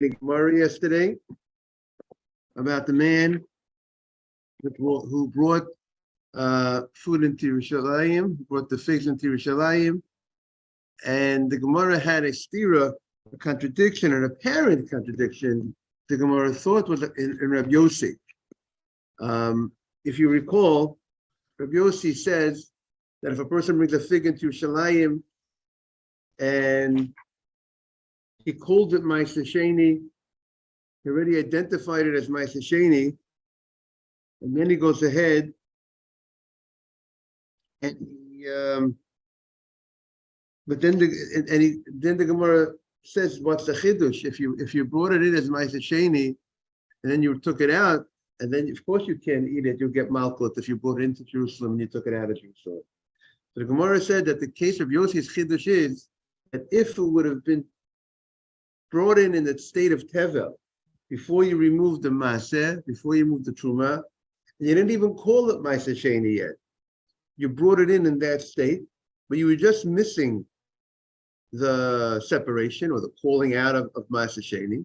the Gemara yesterday about the man who brought food into Yerushalayim, brought the figs into Yerushalayim, and the Gemara had a stira, a contradiction, an apparent contradiction. The Gemara thought was in Rabbi Yossi. If you recall, Rabbi Yossi says that if a person brings a fig into Yerushalayim and he called it Ma'aseh Sheni, he already identified it as Ma'aseh Sheni, and then he goes ahead and he, but then the Gemara says, what's the chidush? If you brought it in as Ma'aseh Sheni, and then you took it out, and then of course you can't eat it, you'll get malchut if you brought it into Jerusalem and you took it out of Jerusalem. So the Gemara said that the case of Yossi's chidush is that if it would have been brought in the state of tevel, before you removed the maaseh, before you moved the truma, and you didn't even call it Ma'aseh Sheni yet. You brought it in that state, but you were just missing the separation or the calling out of Ma'aseh Sheni,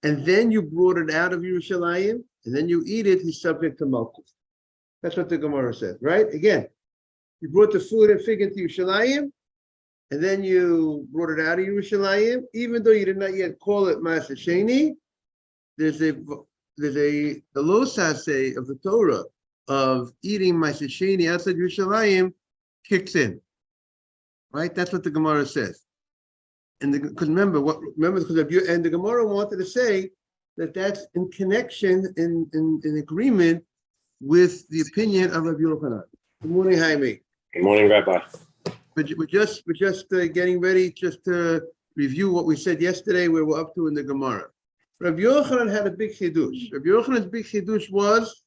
and then you brought it out of Yerushalayim, and then you eat it, he's subject to Makkos. That's what the Gemara said, right? Again, you brought the food and fig into Yerushalayim, and then you brought it out of Yerushalayim, even though you did not yet call it Ma'aseh Sheni. There's the losase of the Torah of eating Ma'aseh Sheni outside Yerushalayim kicks in, right? That's what the Gemara says. And because remember, and the Gemara wanted to say that that's in connection, in agreement with the opinion of Rabbi Yochanan. Good morning, Jaime. Good morning, Rabbi. We're just getting ready just to review what we said yesterday, where we're up to in the Gemara. Rabbi Yochanan had a big chidush. Rabbi Yochanan's big chidush was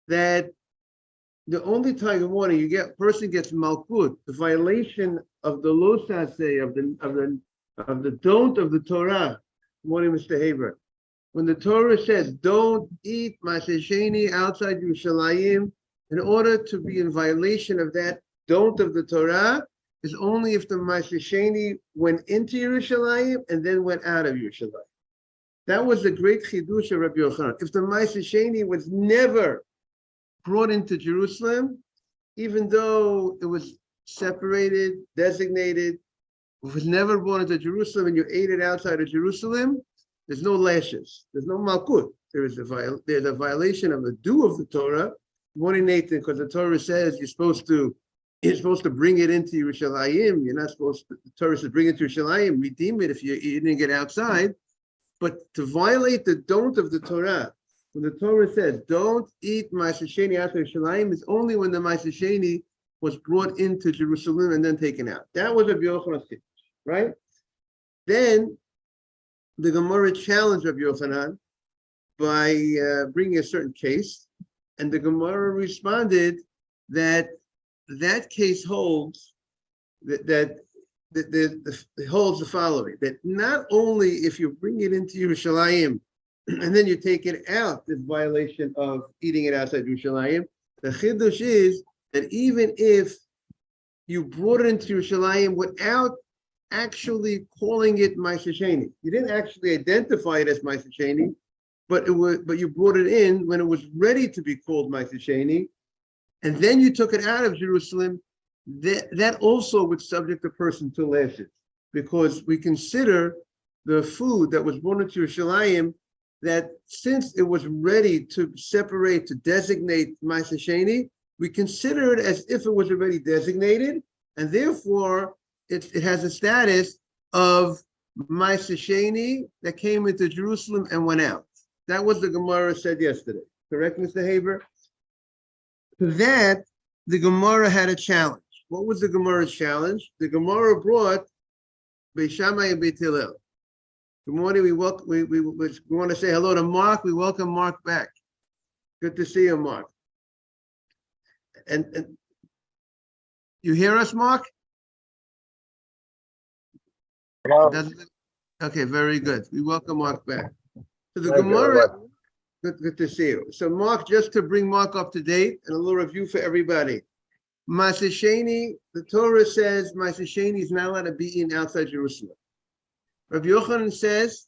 that the only time in morning person gets malkut, the violation of the losase of the don't of the Torah. Good morning, Mr. Haber. When the Torah says don't eat Ma'aseh Sheni outside Yerushalayim, in order to be in violation of that don't of the Torah, is only if the Ma'aseh Sheni went into Yerushalayim and then went out of Yerushalayim. That was the great chidush of Rabbi Yochanan. If the Ma'aseh Sheni was never brought into Jerusalem, even though it was separated, designated, it was never brought into Jerusalem and you ate it outside of Jerusalem, there's no lashes, there's no malkut. There's a violation of the due of the Torah. Good morning, Nathan, because the Torah says you're supposed to bring it into Yerushalayim. You're not supposed to, the Torah says bring it to Yerushalayim, redeem it if you didn't get outside. But to violate the don't of the Torah, when the Torah says don't eat Ma'aseh Sheni outside Yerushalayim, is only when the Ma'aseh Sheni was brought into Jerusalem and then taken out. That was Rabbi Yochanan's case, right? Then the Gemara challenged Rabbi Yochanan by bringing a certain case, and the Gemara responded that case holds that holds the following: that not only if you bring it into Yerushalayim and then you take it out, this violation of eating it outside Yerushalayim. The chidush is that even if you brought it into Yerushalayim without actually calling it Ma'aseh Sheni, you didn't actually identify it as Ma'aseh Sheni, but you brought it in when it was ready to be called Ma'aseh Sheni, and then you took it out of Jerusalem. That also would subject the person to lashes, because we consider the food that was brought into Yerushalayim, that since it was ready to separate, to designate Ma'aseh Sheni, we consider it as if it was already designated, and therefore it has a status of Ma'aseh Sheni that came into Jerusalem and went out. That was the Gemara said yesterday. Correct, Mr. Haber? To that, the Gemara had a challenge. What was the Gemara's challenge? The Gemara brought Beis Shammai and Beit Hillel. Good morning. We want to say hello to Mark. We welcome Mark back. Good to see you, Mark. And you hear us, Mark? Hello. Okay, very good. We welcome Mark back. So the Gemara, good to see you. So Mark, just to bring Mark up to date and a little review for everybody. Ma'aseh Sheni, the Torah says Ma'aseh Sheni is not allowed to be eaten outside Jerusalem. Rabbi Yochanan says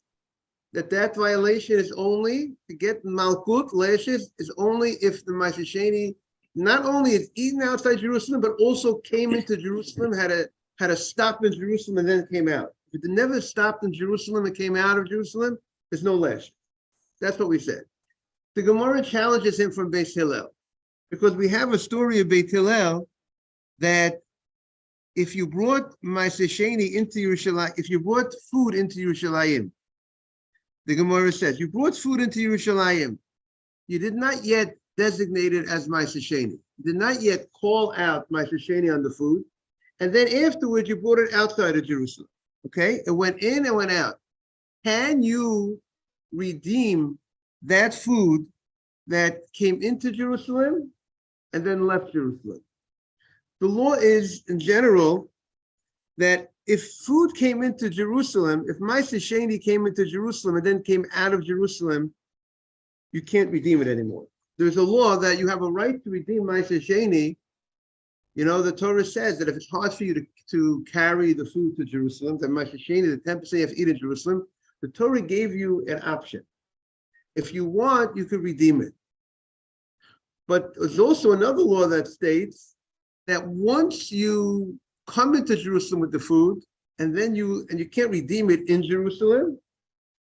that violation is only to get Malkut, Lashes, is only if the Ma'aseh Sheni not only is eaten outside Jerusalem, but also came into Jerusalem, had a stop in Jerusalem, and then came out. If it never stopped in Jerusalem and came out of Jerusalem, there's no Lash. That's what we said. The Gemara challenges him from Beis Hillel, because we have a story of Beit Hillel that if you brought Ma'aseh Sheni into Yerushalayim, if you brought food into Yerushalayim, the Gemara says, you brought food into Yerushalayim, you did not yet designate it as Ma'aseh Sheni. You did not yet call out Ma'aseh Sheni on the food, and then afterwards you brought it outside of Jerusalem. Okay, it went in and went out. Can you redeem that food that came into Jerusalem and then left Jerusalem? The law is, in general, that if food came into Jerusalem, if Ma'aseh Sheni came into Jerusalem and then came out of Jerusalem, you can't redeem it anymore. There's a law that you have a right to redeem Ma'aseh Sheni. You know, the Torah says that if it's hard for you to carry the food to Jerusalem, that Ma'aseh Sheni, the 10% you have to eat in Jerusalem, the Torah gave you an option. If you want, you could redeem it. But there's also another law that states that once you come into Jerusalem with the food, and then you can't redeem it in Jerusalem,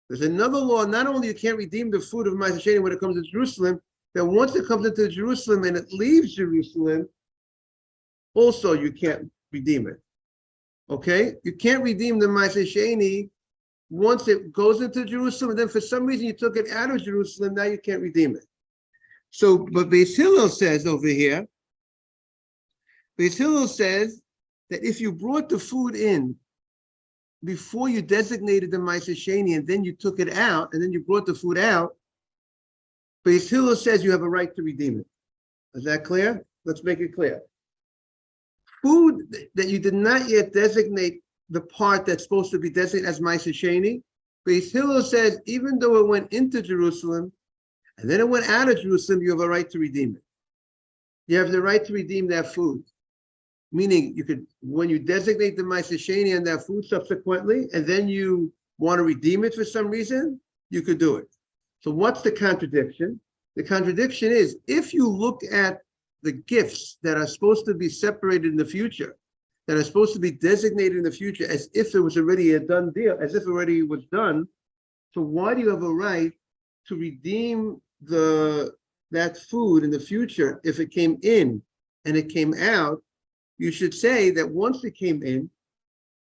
there's another law, not only you can't redeem the food of Ma'aseh Sheni when it comes to Jerusalem, that once it comes into Jerusalem and it leaves Jerusalem, also you can't redeem it. Okay? You can't redeem the Ma'aseh Sheni once it goes into Jerusalem, and then for some reason you took it out of Jerusalem, now you can't redeem it. So, but Beis Hillel says over here, Beis Hillel says that if you brought the food in before you designated the Ma'aseh Sheni and then you took it out and then you brought the food out, Beis Hillel says you have a right to redeem it. Is that clear? Let's make it clear. Food that you did not yet designate the part that's supposed to be designated as Ma'aseh Sheni, Beis Hillel says even though it went into Jerusalem and then it went out of Jerusalem, you have a right to redeem it. You have the right to redeem that food. Meaning you could, when you designate the Ma'aseh Sheni and that food subsequently, and then you want to redeem it for some reason, you could do it. So what's the contradiction? The contradiction is if you look at the gifts that are supposed to be separated in the future, that are supposed to be designated in the future as if it was already a done deal, as if it already was done, so why do you have a right to redeem that food in the future if it came in and it came out? You should say that once it came in,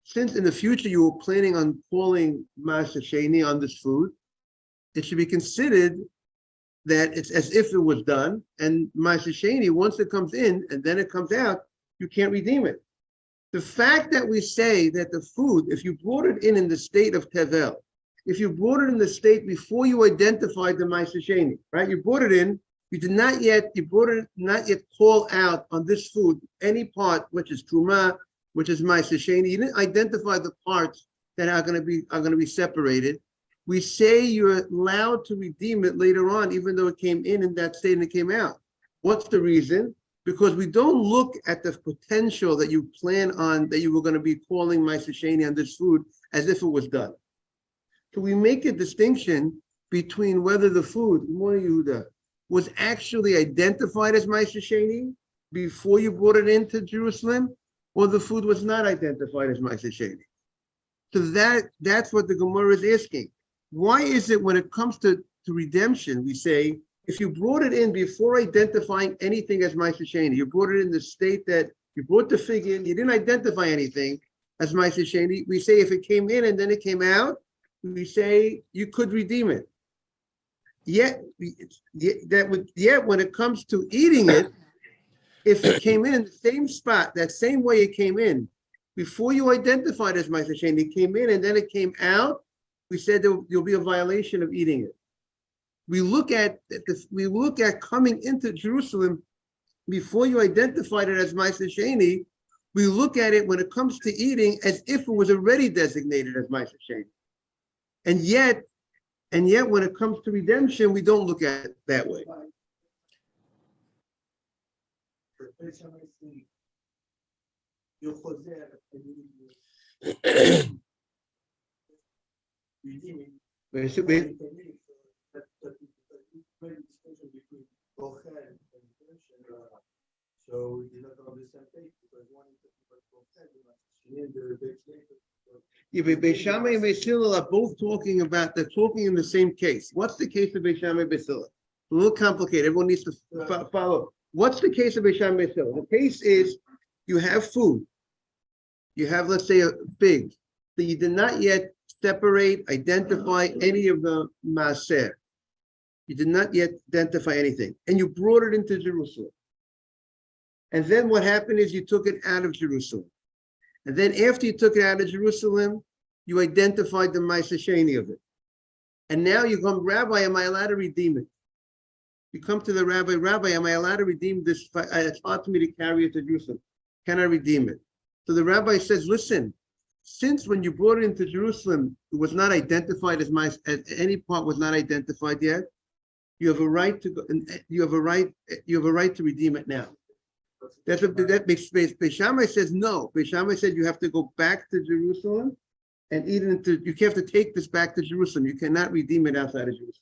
since in the future you were planning on calling Ma'aseh Sheni on this food, it should be considered that it's as if it was done, and Ma'aseh Sheni, once it comes in and then it comes out, you can't redeem it. The fact that we say that the food, if you brought it in the state of Tevel, if you brought it in the state before you identified the Ma'aseh Sheni, right? You brought it in, you not yet call out on this food any part which is Truma, which is Ma'aseh Sheni. You didn't identify the parts that are going to be separated. We say you're allowed to redeem it later on, even though it came in that state and it came out. What's the reason? Because we don't look at the potential that you plan on, that you were going to be calling Ma'aseh Sheni on this food as if it was done. So we make a distinction between whether the food, Yehuda, was actually identified as Ma'aseh Sheni before you brought it into Jerusalem, or the food was not identified as Ma'aseh Sheni. So that's what the Gemara is asking. Why is it when it comes to redemption, we say, if you brought it in before identifying anything as Ma'aseh Sheni, you brought it in the state that you brought the fig in, you didn't identify anything as Ma'aseh Sheni, we say if it came in and then it came out, we say you could redeem it. Yet when it comes to eating it, if it came in the same spot, that same way it came in, before you identified as Ma'aseh Sheni, it came in and then it came out, we said there'll be a violation of eating it. We look at coming into Jerusalem before you identified it as Ma'aseh Sheni. We look at it when it comes to eating as if it was already designated as Ma'aseh Sheni. And yet when it comes to redemption, we don't look at it that way. Basically, so you're not on the same page because one is yeah, but Beis Shammai and Beis Hillel are both talking about, they're talking in the same case. What's the case of Beis Shammai and Beis Hillel? A little complicated. Everyone needs to follow. What's the case of Beis Shammai and Beis Hillel? The case is you have food. You have, let's say, a pig that you did not yet separate, identify any of the maaser. You did not yet identify anything, and you brought it into Jerusalem. And then what happened is you took it out of Jerusalem. And then after you took it out of Jerusalem, you identified the Ma'aseh Sheni of it. And now you come, Rabbi, am I allowed to redeem it? You come to the Rabbi, Rabbi, am I allowed to redeem this? It's hard for me to carry it to Jerusalem. Can I redeem it? So the Rabbi says, listen, since when you brought it into Jerusalem, it was not identified as any part was not identified yet, you have a right to go, you have a right to redeem it now. That's what that makes space. Beis Shammai says no. Beis Shammai said you have to go back to Jerusalem and eat it into. You have to take this back to Jerusalem. You cannot redeem it outside of Jerusalem.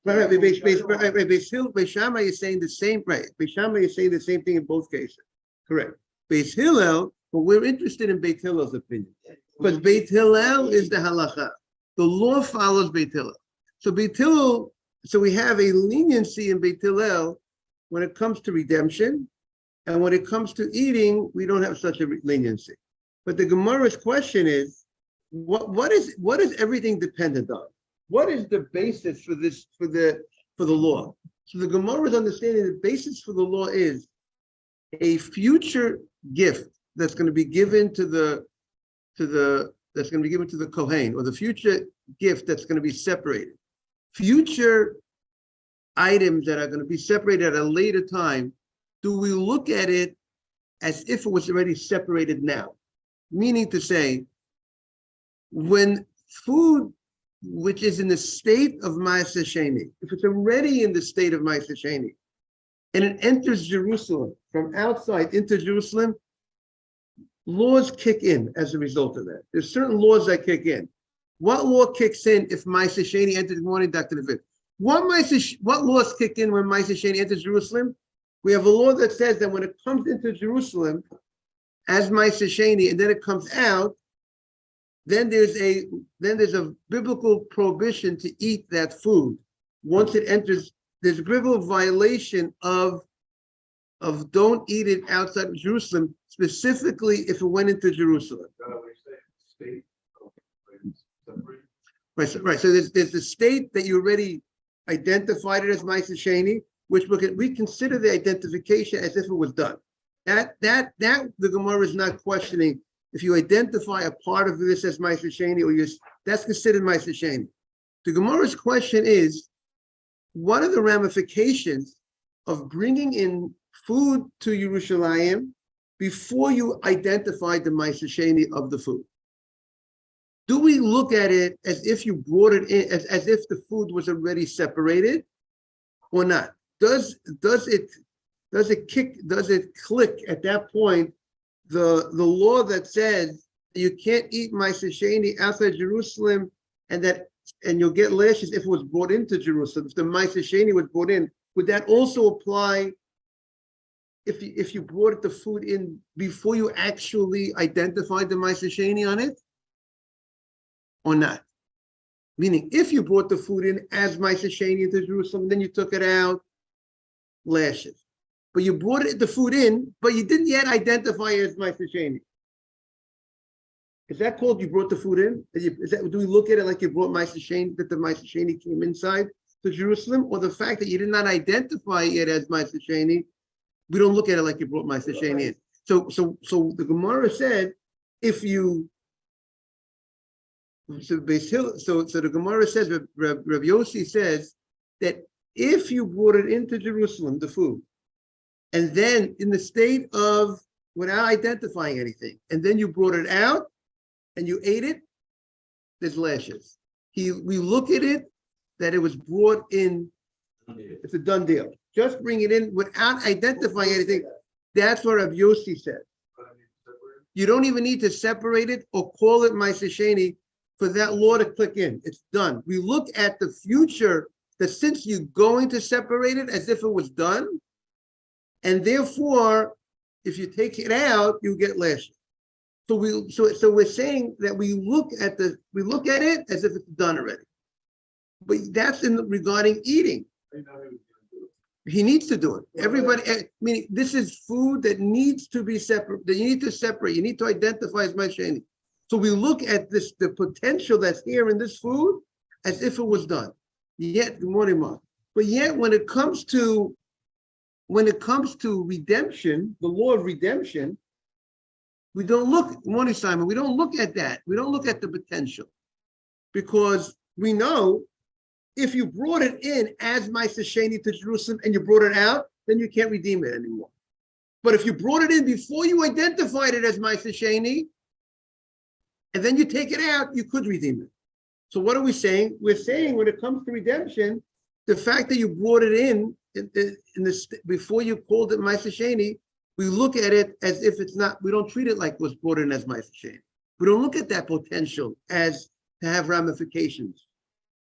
Right. Beis Shammai is saying the same. Right. Beis Shammai is saying the same thing in both cases. Correct. Beis Hillel, but we're interested in Beit Hillel's opinion because Beit Hillel is the halacha. The law follows Beit Hillel. So Beit Hillel. So we have a leniency in Beit Hillel when it comes to redemption, and when it comes to eating, we don't have such a leniency. But the Gemara's question is, what is everything dependent on? What is the basis for this for the law? So the Gemara's understanding the basis for the law is a future gift that's going to be given to the Kohen, or the future gift that's going to be separated. Future items that are going to be separated at a later time, do we look at it as if it was already separated now? Meaning to say, when food which is in the state of Ma'aseh Sheni, if it's already in the state of Ma'aseh Sheni, and it enters Jerusalem from outside into Jerusalem, laws kick in as a result of that. There's certain laws that kick in. What law kicks in if Ma'aseh Sheni enters? Good morning, Dr. David. What laws kick in when Ma'aseh Sheni enters Jerusalem? We have a law that says that when it comes into Jerusalem as Ma'aseh Sheni and then it comes out, then there's a biblical prohibition to eat that food. Once it enters, there's a biblical violation of don't eat it outside of Jerusalem, specifically if it went into Jerusalem. Right. So there's the state that you already identified it as Ma'aseh Sheni, which we consider the identification as if it was done. That the Gemara is not questioning. If you identify a part of this as Ma'aseh Sheni, that's considered Ma'aseh Sheni. The Gemara's question is, what are the ramifications of bringing in food to Yerushalayim before you identify the Ma'aseh Sheni of the food? Do we look at it as if you brought it in, as if the food was already separated, or not? Does it click at that point? The law that says you can't eat Ma'aseh Sheni outside Jerusalem, and you'll get lashes if it was brought into Jerusalem. If the Ma'aseh Sheni was brought in, would that also apply if you brought the food in before you actually identified the Ma'aseh Sheni on it, or not? Meaning, if you brought the food in as Ma'aseh Sheni into Jerusalem, then you took it out, lashes. But you brought the food in, but you didn't yet identify it as Ma'aseh Sheni. Is that called you brought the food in? Do we look at it like you brought Ma'aseh Sheni, that the Ma'aseh Sheni came inside to Jerusalem? Or the fact that you did not identify it as Ma'aseh Sheni, we don't look at it like you brought Ma'aseh Sheni in. So the Gemara said, so the Gemara says, Rav Yossi says that if you brought it into Jerusalem, the food, and then in the state of without identifying anything, and then you brought it out and you ate it, there's lashes. We look at it that it was brought in, it's a done deal. Just bring it in without identifying anything. That's what Rav Yossi said. You don't even need to separate it or call it Ma'aseh Sheni for that law to click in. It's done. We look at the future, that since you're going to separate it as if it was done, and therefore, if you take it out, you get lashes. So we're saying that we look at it as if it's done already. But that's regarding eating. He needs to do it. Everybody, meaning this is food that needs to be separate, that you need to separate, you need to identify as Masheni. So we look at this, the potential that's here in this food as if it was done. Yet, but yet when it comes to redemption, the law of redemption, we don't look, Morning Simon, we don't look at that. We don't look at the potential. Because we know if you brought it in as Ma'aser Sheni to Jerusalem and you brought it out, then you can't redeem it anymore. But if you brought it in before you identified it as Ma'aser Sheni, and then you take it out, you could redeem it. So what are we saying? We're saying when it comes to redemption, the fact that you brought it in this before you called it Ma'aser Sheni, we look at it as if it's not, we don't treat it like it was brought in as Ma'aser Sheni. We don't look at that potential as to have ramifications.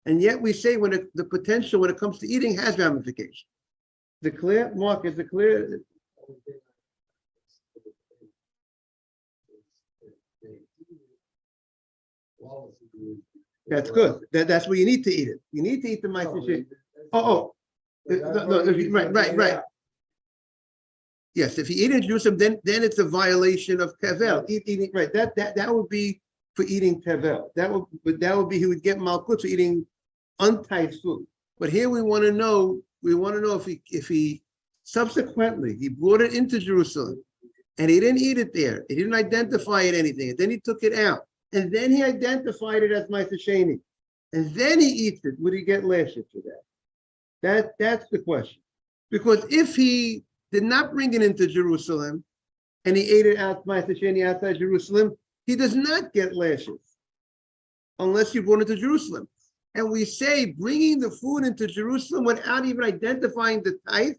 And yet we say when the potential when it comes to eating has ramifications. Is it clear? Mark, is it clear? That's good. That's where you need to eat it. You need to eat the Ma'aser Sheni. Right. Yes, if you eat in Jerusalem, then it's a violation of tevel. Eating right. That would be for eating tevel. That would be he would get malchut for eating untied food. But here we want to know if he subsequently he brought it into Jerusalem and he didn't eat it there. He didn't identify it anything. And then he took it out. And then he identified it as Ma'aser Sheni. And then he eats it. Would he get lashes for that? That's the question. Because if he did not bring it into Jerusalem and he ate it out Ma'aser Sheni outside Jerusalem, he does not get lashes unless you brought it to Jerusalem. And we say bringing the food into Jerusalem without even identifying the tithe,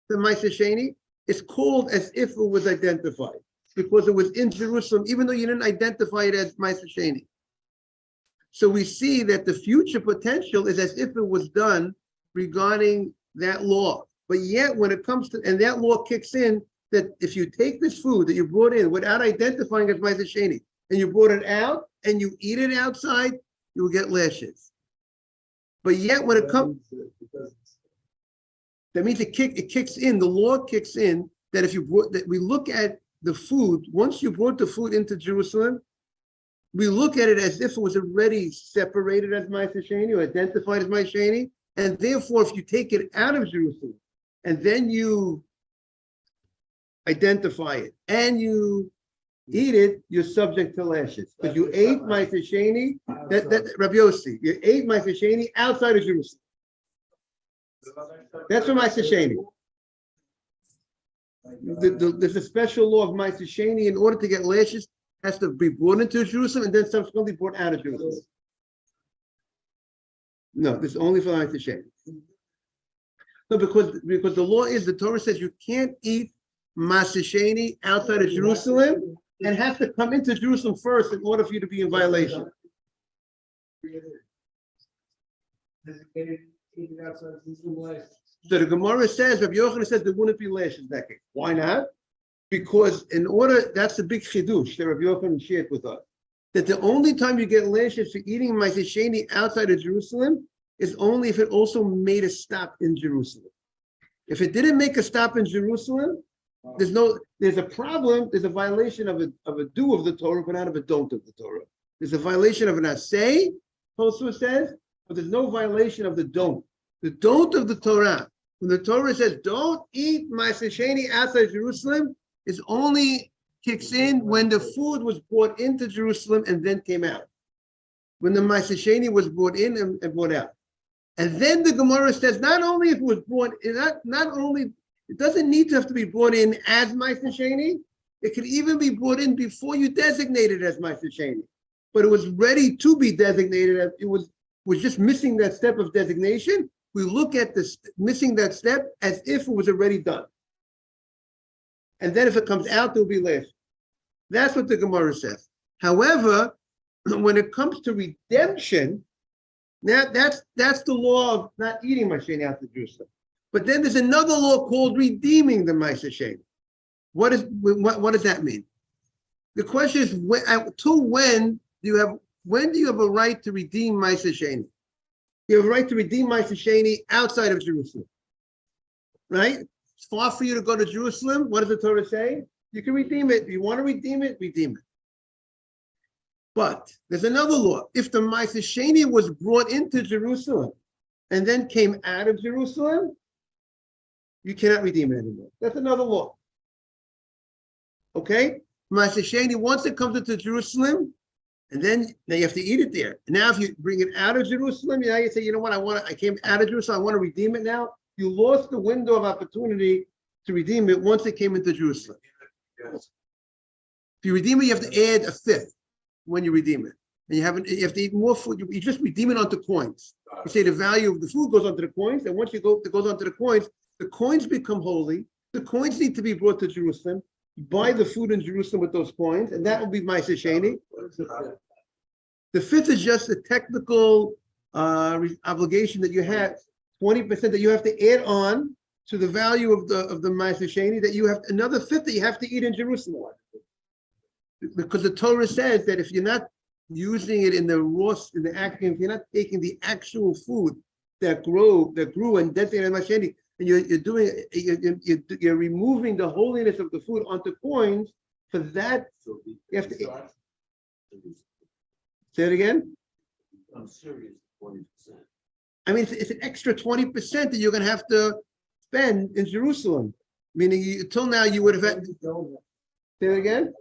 the Ma'aser Sheni, is called as if it was identified because it was in Jerusalem, even though you didn't identify it as Ma'aser Sheni. So we see that the future potential is as if it was done regarding that law. But yet when it comes to, and that law kicks in, that if you take this food that you brought in without identifying as Ma'aser Sheni, and you brought it out and you eat it outside, you will get lashes. But yet when it comes, that means it kicks in, the law kicks in, that if you brought, that we look at the food, once you brought the food into Jerusalem, we look at it as if it was already separated as Ma'aser Sheni or identified as Ma'aser Sheni, and therefore if you take it out of Jerusalem and then you identify it and you eat it, you're subject to lashes. Because you ate Ma'aser Sheni, that Rabbi Yossi, you ate Ma'aser Sheni outside of Jerusalem. That's for Ma'aser Sheni. There's a special law of Ma'aser Sheni. In order to get lashes, has to be brought into Jerusalem and then subsequently brought out of Jerusalem. No, this is only for Ma'aser Sheni. No, because the law is, the Torah says you can't eat Ma'aser Sheni outside of Jerusalem and have to come into Jerusalem first in order for you to be in violation. So the Gemara says, Rabbi Yochanan says there wouldn't be lashes in that case. Why not? Because in order, that's the big chidush that Rabbi Yochanan shared with us, that the only time you get lashes for eating Ma'aser Sheni outside of Jerusalem is only if it also made a stop in Jerusalem. If it didn't make a stop in Jerusalem, there's a problem, there's a violation of a do of the Torah, but not of a don't of the Torah. There's a violation of an asay, Tosfos says, but there's no violation of the don't. The don't of the Torah, when the Torah says don't eat Ma'aser Sheni outside Jerusalem, it only kicks in when the food was brought into Jerusalem and then came out. When the Ma'aser Sheni was brought in and brought out. And then the Gemara says not only if it was brought in, not only it doesn't need to have to be brought in as Ma'aser Sheni. It could even be brought in before you designate it as Ma'aser Sheni. But it was ready to be designated as, it was just missing that step of designation. We look at this missing that step as if it was already done. And then if it comes out, there'll be less. That's what the Gemara says. However, when it comes to redemption, now that's the law of not eating Ma'aseh out of Jerusalem. But then there's another law called redeeming the Ma'aseh Sheni. What does that mean? The question is, when do you have a right to redeem Ma'aseh Sheni? You have a right to redeem Ma'aseh Sheni outside of Jerusalem, right? It's far for you to go to Jerusalem. What does the Torah say? You can redeem it. If you want to redeem it, redeem it. But there's another law. If the Ma'aseh Sheni was brought into Jerusalem and then came out of Jerusalem, you cannot redeem it anymore. That's another law. Okay? Ma'aseh Sheni, once it comes into Jerusalem, and then now you have to eat it there. Now, if you bring it out of Jerusalem, now you say, you know what, I came out of Jerusalem, I want to redeem it now. You lost the window of opportunity to redeem it once it came into Jerusalem. Yes. If you redeem it, you have to add a fifth when you redeem it. And you have to eat more food. You just redeem it onto coins. You say the value of the food goes onto the coins, and once it goes onto the coins become holy. The coins need to be brought to Jerusalem. You buy the food in Jerusalem with those coins, and that will be Ma'aseh Sheni. The fifth is just a technical obligation that you have, 20% that you have to add on to the value of the Ma'aseh Sheni, that you have another fifth that you have to eat in Jerusalem. Because the Torah says that if you're not using it in the acting, if you're not taking the actual food that grew and designated in Ma'aseh Sheni, and you're removing the holiness of the food onto coins, for that you have to say it again. I'm serious, 20%. I mean, it's an extra 20% that you're going to have to spend in Jerusalem. Meaning, until now you would have had. Say it again.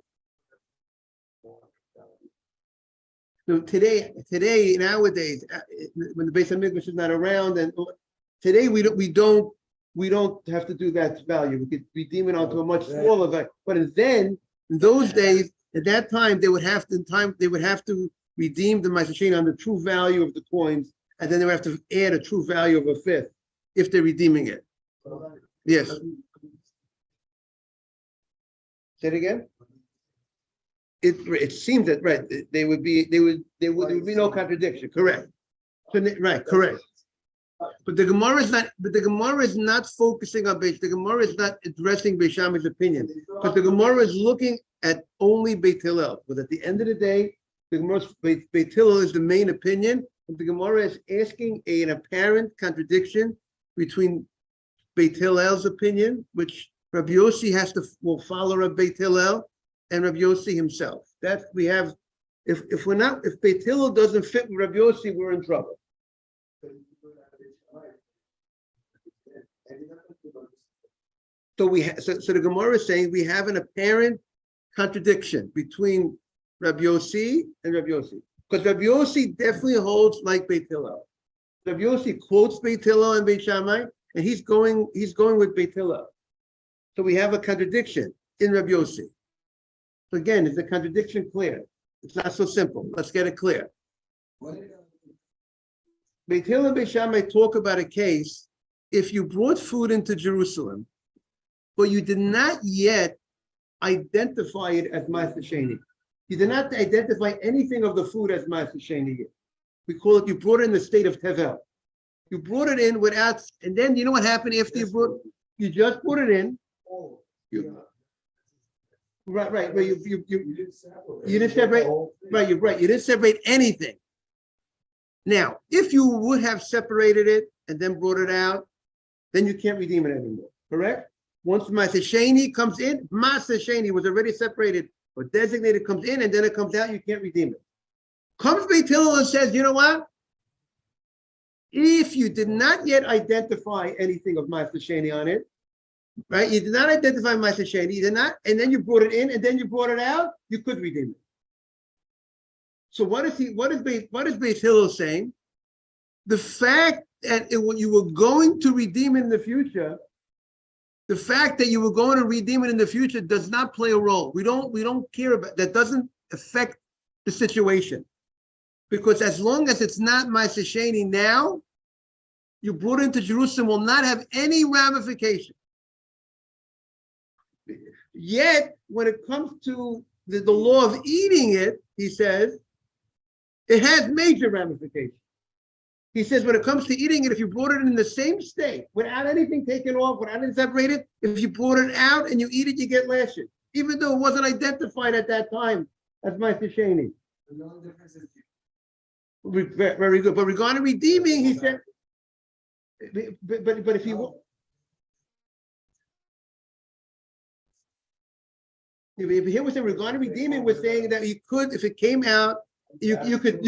So today, nowadays, when the Beis Hamikdash is not around, and today we don't have to do that value. We could redeem it onto a much smaller value. But then, in those days, at that time, they would have to redeem the Ma'aseh Sheni on the true value of the coins, and then they would have to add a true value of a fifth if they're redeeming it. Yes. Say it again. It seems that right. There would be no contradiction. Correct. So, right. Correct. But the Gemara is not. But the Gemara is not focusing on Beit. The Gemara is not addressing Beis Shammai's opinion, because the Gemara is looking at only Beit Hillel. But at the end of the day, the Gemara's Beit Hillel is the main opinion, and the Gemara is asking an apparent contradiction between Beit Hillel's opinion, which Rabbi Yossi will follow Rabbi Beit Hillel, and Rabbi Yossi himself. That we have. If Beit Hillel doesn't fit with Rabbi Yossi, we're in trouble. So the Gemara is saying we have an apparent contradiction between Rabbi Yossi and Rabbi Yossi, because Rabbi Yossi definitely holds like Beit Hillel. Rabbi Yossi quotes Beit Hillel and Beit Shammai, and he's going with Beit Hillel. So we have a contradiction in Rabbi Yossi. So again, is the contradiction clear? It's not so simple. Let's get it clear. Beit Hillel and Beit Shammai talk about a case if you brought food into Jerusalem, but you did not yet identify it as Ma'aseh Sheni. You did not identify anything of the food as Ma'aseh Sheni yet. We call it, you brought it in the state of Tevel. You brought it in without, and then you know what happened after you just brought it in. Right. Well, you didn't separate. Right, you're right. You didn't separate anything. Now, if you would have separated it and then brought it out, then you can't redeem it anymore. Correct? Once Ma'aseh Sheni comes in, Ma'aseh Sheni was already separated or designated, comes in, and then it comes out, you can't redeem it. Comes Beit Hillel and says, you know what? If you did not yet identify anything of Ma'aseh Sheni on it, right? You did not identify Ma'aseh Sheni, you did not, and then you brought it in, and then you brought it out, you could redeem it. So what is Beit Hillel saying? The fact that when you were going to redeem it in the future, the fact that you were going to redeem it in the future does not play a role. We don't care about that. Doesn't affect the situation, because as long as it's not Ma'aseh Sheni now, you brought it into Jerusalem will not have any ramification. Yet, when it comes to the law of eating it, he says, It has major ramifications. He says when it comes to eating it, if you brought it in the same state, without anything taken off, without anything separated, if you brought it out and you eat it, you get lashes, even though it wasn't identified at that time as Ma'aseh Sheni. The only difference is Very good. But regarding redeeming, he said, but if you hear what saying regarding redeeming, we're saying that you could, if it came out, you could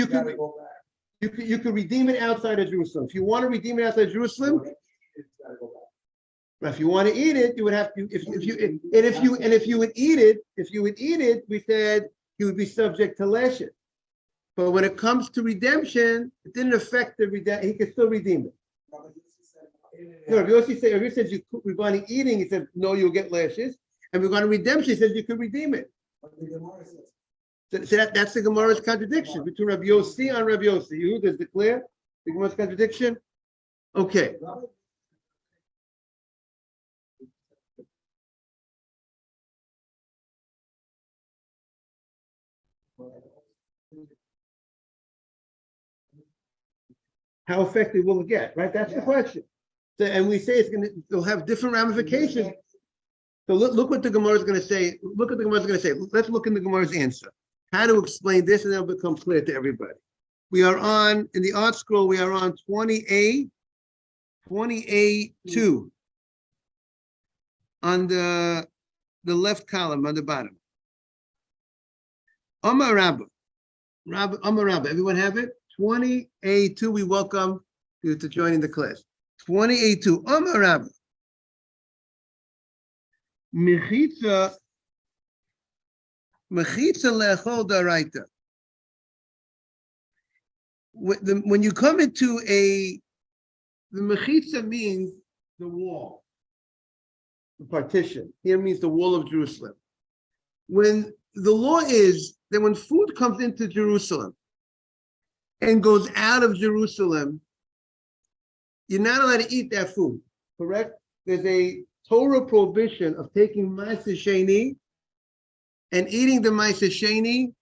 redeem it outside of Jerusalem. If you want to redeem it outside of Jerusalem, if you want to eat it, you would have to. If you would eat it, we said you would be subject to lashes. But when it comes to redemption, it didn't affect the redemption. He could still redeem it. No, if you said you could, regarding eating, he said no, you'll get lashes. And regarding redemption, he says you could redeem it. So that's the Gemara's contradiction between Rabbi Yossi and Rabbi Yossi. You does declare the Gemara's contradiction? Okay. How effective will it get? Right? That's the question. So, and we say it'll have different ramifications. So look what the Gemara is going to say. Look what the Gemara is going to say. Let's look in the Gemara's answer. How to explain this, and it'll become clear to everybody. We are on, in the art scroll, we are on 28, 2. On the left column, on the bottom. Amar Rabba. Amar Rabba. Everyone have it? 28.2. We welcome you to joining the class. 28.2. Amar Rabba. Mechitza lechol daraita. When you come into the mechitza means the wall, the partition. Here means the wall of Jerusalem. When the law is that when food comes into Jerusalem and goes out of Jerusalem, you're not allowed to eat that food, correct? There's a Torah prohibition of taking Ma'aseh Sheni and eating the Ma'aseh Sheni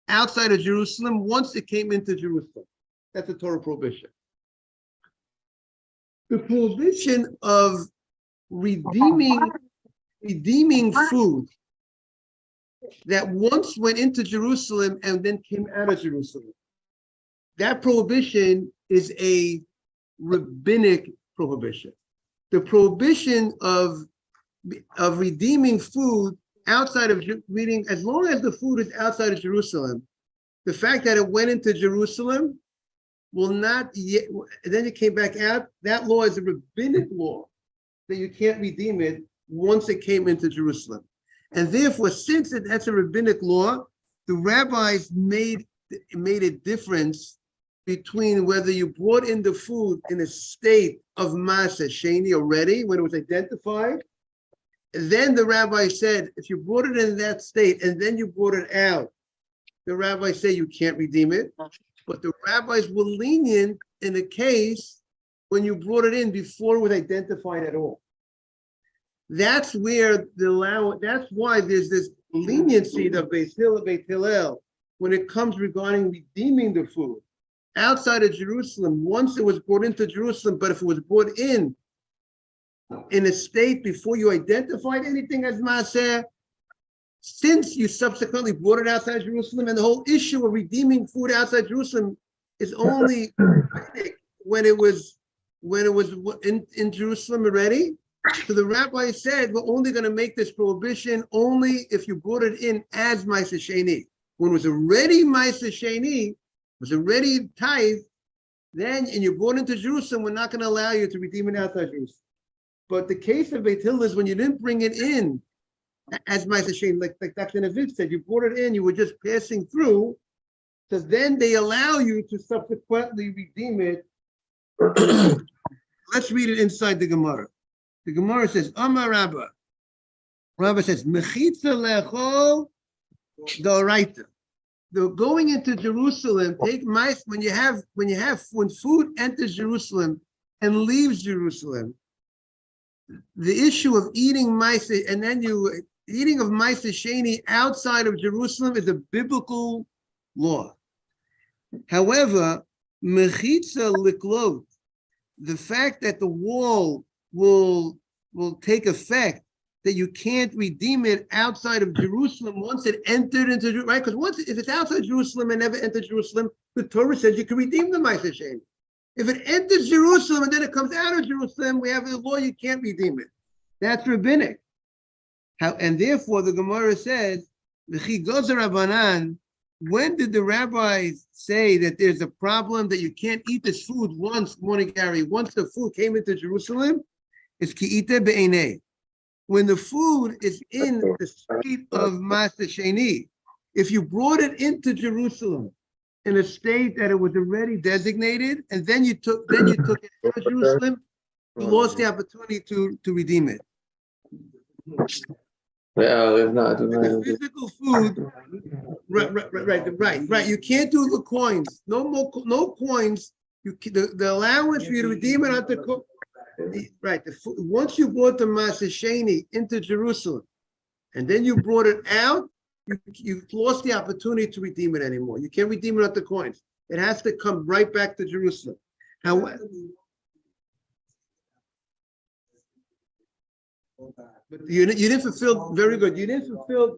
outside of Jerusalem once it came into Jerusalem. That's a Torah prohibition. The prohibition of redeeming food that once went into Jerusalem and then came out of Jerusalem. That prohibition is a rabbinic prohibition. The prohibition of redeeming food outside of reading, as long as the food is outside of Jerusalem, the fact that it went into Jerusalem will not yet, and then it came back out, that law is a rabbinic law that you can't redeem it once it came into Jerusalem. And therefore, since that's a rabbinic law, the rabbis made a difference between whether you brought in the food in a state of Ma'aseh Sheni already, when it was identified. And then the rabbi said, if you brought it in that state and then you brought it out, the rabbis say you can't redeem it. But the rabbis were lenient in a case when you brought it in before it was identified at all. That's where that's why there's this leniency of Beit Hillel when it comes regarding redeeming the food outside of Jerusalem, once it was brought into Jerusalem, but if it was brought in a state before you identified anything as Maaseh, since you subsequently brought it outside Jerusalem, and the whole issue of redeeming food outside Jerusalem is only when it was in Jerusalem already. So the rabbi said, we're only going to make this prohibition only if you brought it in as Ma'aseh Sheni. When it was already Ma'aseh Sheni, was already tithe, then and you brought into Jerusalem, we're not going to allow you to redeem it outside Jerusalem. But the case of Beit Hillel is when you didn't bring it in as Ma'aseh Sheni, like Dr. Navid said, you brought it in, you were just passing through, so then they allow you to subsequently redeem it. Let's read it inside the Gemara. The Gemara says, Amar Rabba. Rabba says, Mechitza lechol d'oraita. The going into Jerusalem, when food enters Jerusalem and leaves Jerusalem, the issue of eating Ma'aseh and then eating of Ma'aseh Sheni outside of Jerusalem is a biblical law. However, mechitza liklot, the fact that the wall will take effect, that you can't redeem it outside of Jerusalem once it entered into Jerusalem, right? Because once, if it's outside Jerusalem and never entered Jerusalem, the Torah says you can redeem the Ma'aseh Sheni. If it enters Jerusalem and then it comes out of Jerusalem, we have a law you can't redeem it. That's rabbinic. And therefore, the Gemara says, "V'chi gozer Rabbanan." When did the rabbis say that there's a problem that you can't eat this food once, morning Gary, once the food came into Jerusalem? It's ki'ite be'enei. When the food is in the state of Ma'aseh Sheni, if you brought it into Jerusalem in a state that it was already designated, and then you took it out of Jerusalem, you lost the opportunity to redeem it. The physical food, right. You can't do the coins. No coins. The allowance for you to redeem it at the right. Once you brought the Ma'aseh Sheni into Jerusalem, and then you brought it out, you've lost the opportunity to redeem it anymore. You can't redeem it at the coins. It has to come right back to Jerusalem. However, but you didn't fulfill, very good. You didn't fulfill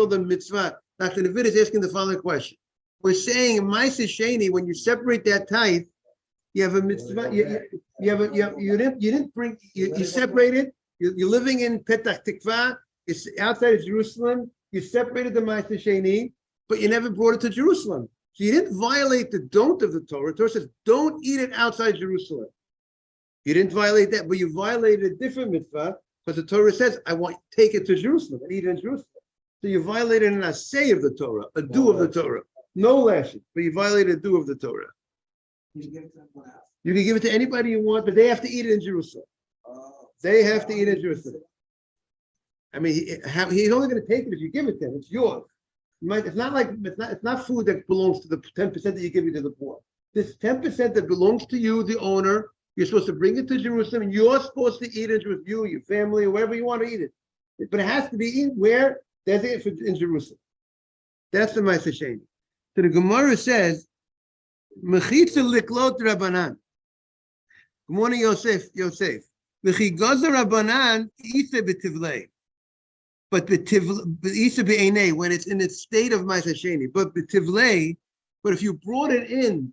the mitzvah. Dr. David is asking the following question. We're saying in Ma'aseh Sheni, when you separate that tithe, you have a mitzvah. You separated. You're living in Petach Tikva. It's outside of Jerusalem. You separated the Ma'aseh Sheni, but you never brought it to Jerusalem. So you didn't violate the don't of the Torah. The Torah says don't eat it outside Jerusalem. You didn't violate that, but you violated a different mitzvah because the Torah says, I want to take it to Jerusalem and eat it in Jerusalem. So you violated an assay of the Torah, a do of the Torah. No lashes, but you violated a do of the Torah. You can give it to anybody you want, but they have to eat it in Jerusalem. They have to eat it in Jerusalem. I mean, he's only going to take it if you give it to him. It's yours. It's not food that belongs to the 10% that you give it to the poor. This 10% that belongs to you, the owner, you're supposed to bring it to Jerusalem, and you're supposed to eat it with you, your family, or wherever you want to eat it. But it has to be eaten where? Designated in Jerusalem. That's the Ma'aseh Sheni. So the Gemara says, Mechitza liklot Rabbanan. Good morning, Yosef. V'chi gozer Rabbanan isa b'tivlei. But isa b'einei, when it's in its state of Ma'aseh Sheni. But b'tivlei, but if you brought it in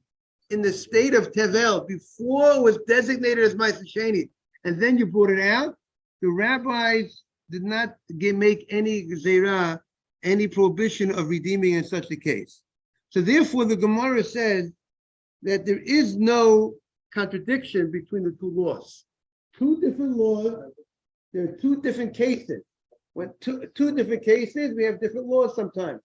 the state of Tevel, before it was designated as Ma'aseh Sheni, and then you brought it out, the rabbis did not make any gzeirah, any prohibition of redeeming in such a case. So therefore, the Gemara says that there is no contradiction between the two laws. Two different laws, there are two different cases. When two different cases, we have different laws sometimes.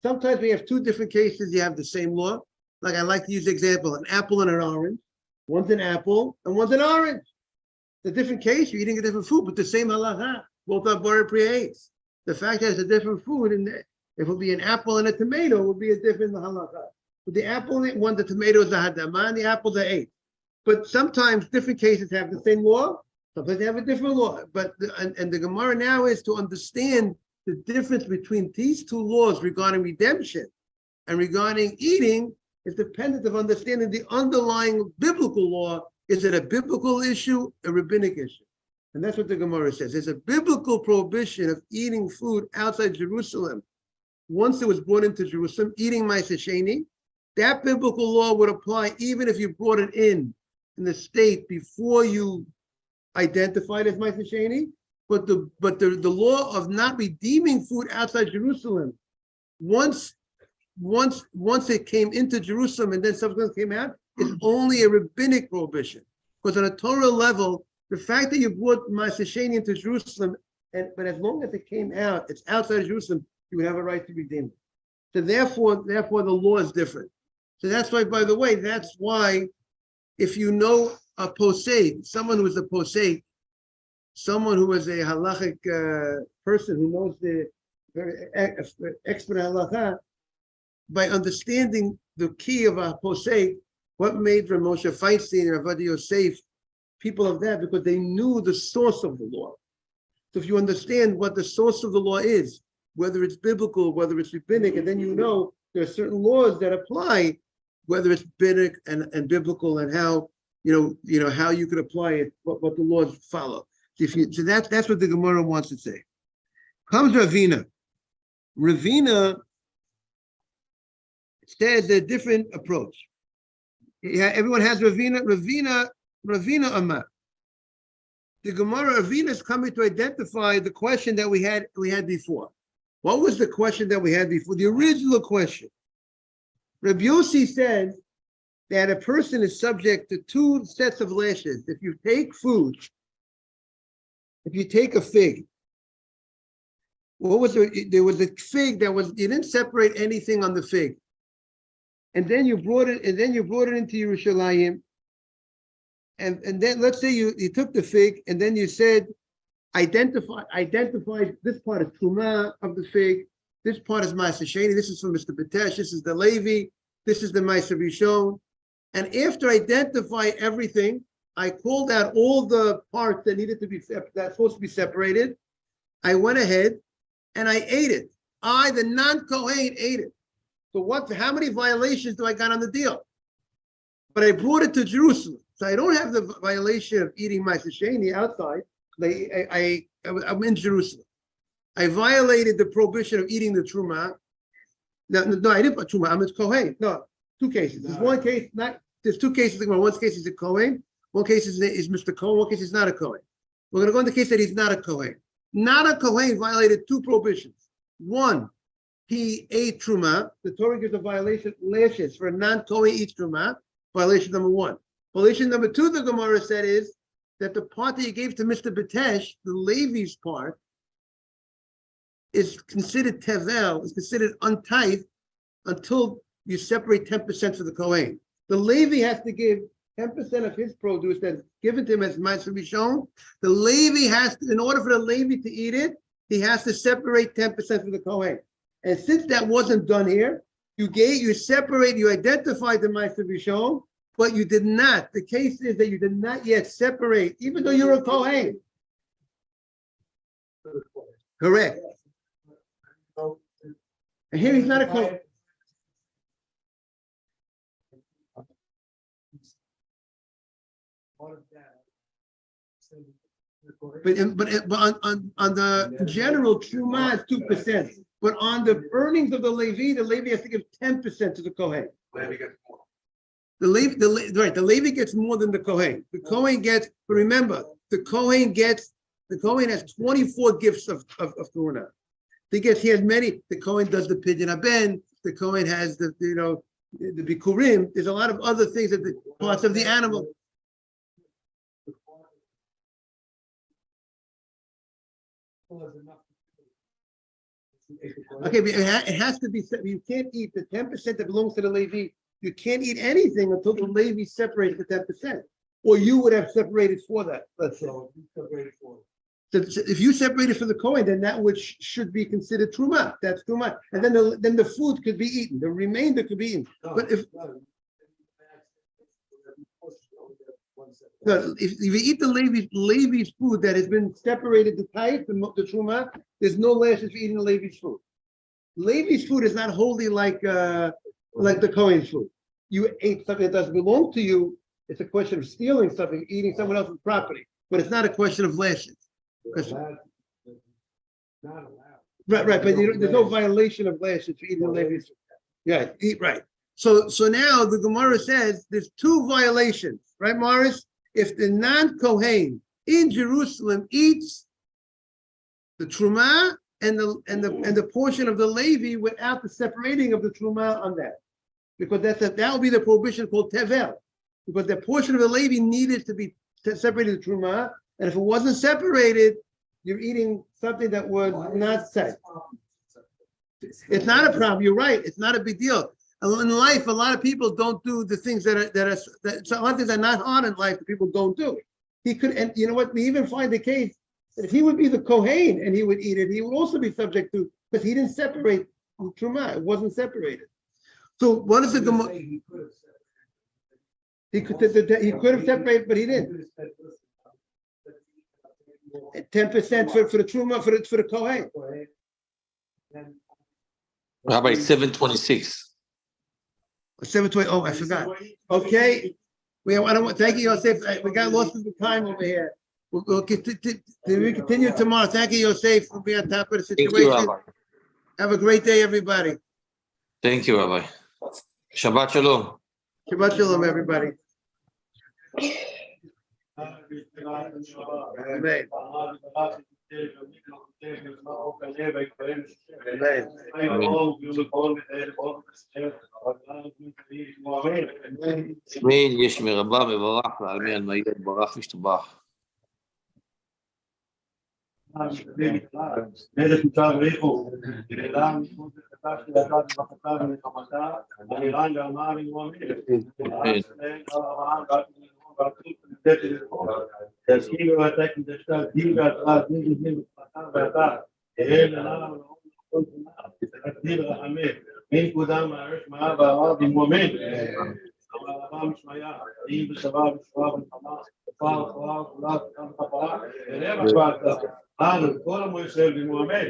Sometimes we have two different cases, you have the same law. Like I like to use the example, an apple and an orange. One's an apple and one's an orange. It's a different case, you're eating a different food, but the same halacha. Both are bar pre-aids. The fact that it's a different food, and if it will be an apple and a tomato, it will be a different halacha. But the apple, the tomato is a hadama, and the apple's a eight. But sometimes different cases have the same law, sometimes they have a different law. But the Gemara now is to understand the difference between these two laws regarding redemption and regarding eating is dependent of understanding the underlying biblical law. Is it a biblical issue, a rabbinic issue? And that's what the Gemara says. There's a biblical prohibition of eating food outside Jerusalem. Once it was brought into Jerusalem, eating Ma'aseh Sheni, that biblical law would apply even if you brought it in the state before you identified as Ma'aseh Sheni. But the law of not redeeming food outside Jerusalem, once it came into Jerusalem and then subsequently came out, is only a rabbinic prohibition. Because on a Torah level, the fact that you brought Ma'aseh Sheni into Jerusalem, but as long as it came out, it's outside Jerusalem, you would have a right to redeem it. So therefore the law is different. So that's why, by the way, that's why if you know a posek, someone who is a posek, someone who is a halachic person who knows the very expert halacha, by understanding the key of a posek, what made Rav Moshe Feinstein and Rav Yosef people of that, because they knew the source of the law. So if you understand what the source of the law is, whether it's biblical, whether it's rabbinic, and then you know there are certain laws that apply, whether it's biblical and biblical, and how how you could apply it, what the laws follow. So that's what the Gemara wants to say. Comes Ravina. Ravina says a different approach. Yeah, everyone has Ravina. Ravina Amar. The Gemara Ravina is coming to identify the question that we had before. What was the question that we had before? The original question. Rabbi Yossi says that a person is subject to two sets of lashes. If you take food, if you take a fig, there was a fig that you didn't separate anything on the fig. And then you brought it into Yerushalayim. And then let's say you took the fig and then you said, identify this part is Truma of the fig, this part is Ma'aser Sheni, this is from Mr. B'tesh, this is the Levi, this is the Ma'aser Rishon. And after identify everything, I called out all the parts that that's supposed to be separated. I went ahead and I ate it. The non-Kohen, ate it. So how many violations do I got on the deal? But I brought it to Jerusalem. So I don't have the violation of eating Ma'aser Sheni outside. I'm in Jerusalem. I violated the prohibition of eating the Truma. No, I didn't put Truma. I'm a Kohen. No, two cases. There's one case, there's two cases. One case is a Kohen. One case is Mr. Kohen. One case is not a Kohen. We're going to go in the case that he's not a Kohen. Not a Kohen violated two prohibitions. One, he ate Truma. The Torah gives a violation lashes for a non-Kohen eats Truma. Violation number one. Violation number two, the Gemara said, is that the part that you gave to Mr. B'tesh, the Levi's part, is considered tevel, is considered untithed until you separate 10% for the Kohen. The Levi has to give 10% of his produce that's given to him as Ma'aser Rishon. The Levi has to, in order for the Levi to eat it, he has to separate 10% for the Kohen. And since that wasn't done here, you identified the Ma'aser Rishon, but you did not. The case is that you did not yet separate, even though you're a Kohen. Correct. And here he's not a Kohen. But on the general Truma is 2%. But on the earnings of the Levi has to give 10% to the Kohen. The Levi gets more than the Kohen. The Kohen gets, but remember, the Kohen has 24 gifts of Koruna. He has many. The Kohen does the Pidyon Haben. The Kohen has the Bikurim. There's a lot of other things that the parts of the animal. Okay, but it has to be. You can't eat the 10% that belongs to the Levi. You can't eat anything until the Levi separates the 10%, or you would have separated for that. Let's say. So if you separated for the Kohen, then that which should be considered Truma. That's Truma, and then the food could be eaten. The remainder could be eaten. But if you eat the Levi's food that has been separated to type, the Truma, there's no lashes for eating the Levi's food. Levi's food is not wholly like the Kohen's food. You ate something that doesn't belong to you. It's a question of stealing something, eating someone else's property, but it's not a question of lashes. Right. But there's no violation of lashes for eating the Levi's food. Yeah, right. So now the Gemara says there's two violations, right, Morris? If the non-Kohen in Jerusalem eats the Truma and the portion of the Levi without the separating of the Truma on that, because that will be the prohibition called Tevel, because the portion of the Levi needed to be separated the Truma, and if it wasn't separated, you're eating something that was not safe. It's not a problem. You're right. It's not a big deal. In life, a lot of people don't do the things that a lot of things are not hard in life that people don't do. He could, and you know what? We even find the case that if he would be the Kohen and he would eat it, he would also be subject to, because he didn't separate Truma. It wasn't separated. So what is the Gemara? He could have separated, but he didn't. 10% for the Truma for the Kohen. Rabbi 726. 7:20. Oh, I forgot. Okay. I don't want, thank you, Yosef. We got lost in the time over here. We'll continue tomorrow. Thank you, Yosef, for being on top of the Thank you, situation. Rabbi. Have a great day, everybody. Thank you, Rabbi. Shabbat Shalom. Shabbat Shalom, everybody. Amen. אמן, יש מרבה מברך ועלמי על מהיר ברך משתבח. כל המויסר במועמד.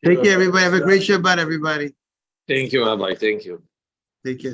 Take care, everybody. Have a great Shabbat, everybody. Thank you, Rabbi. Thank you. Take care.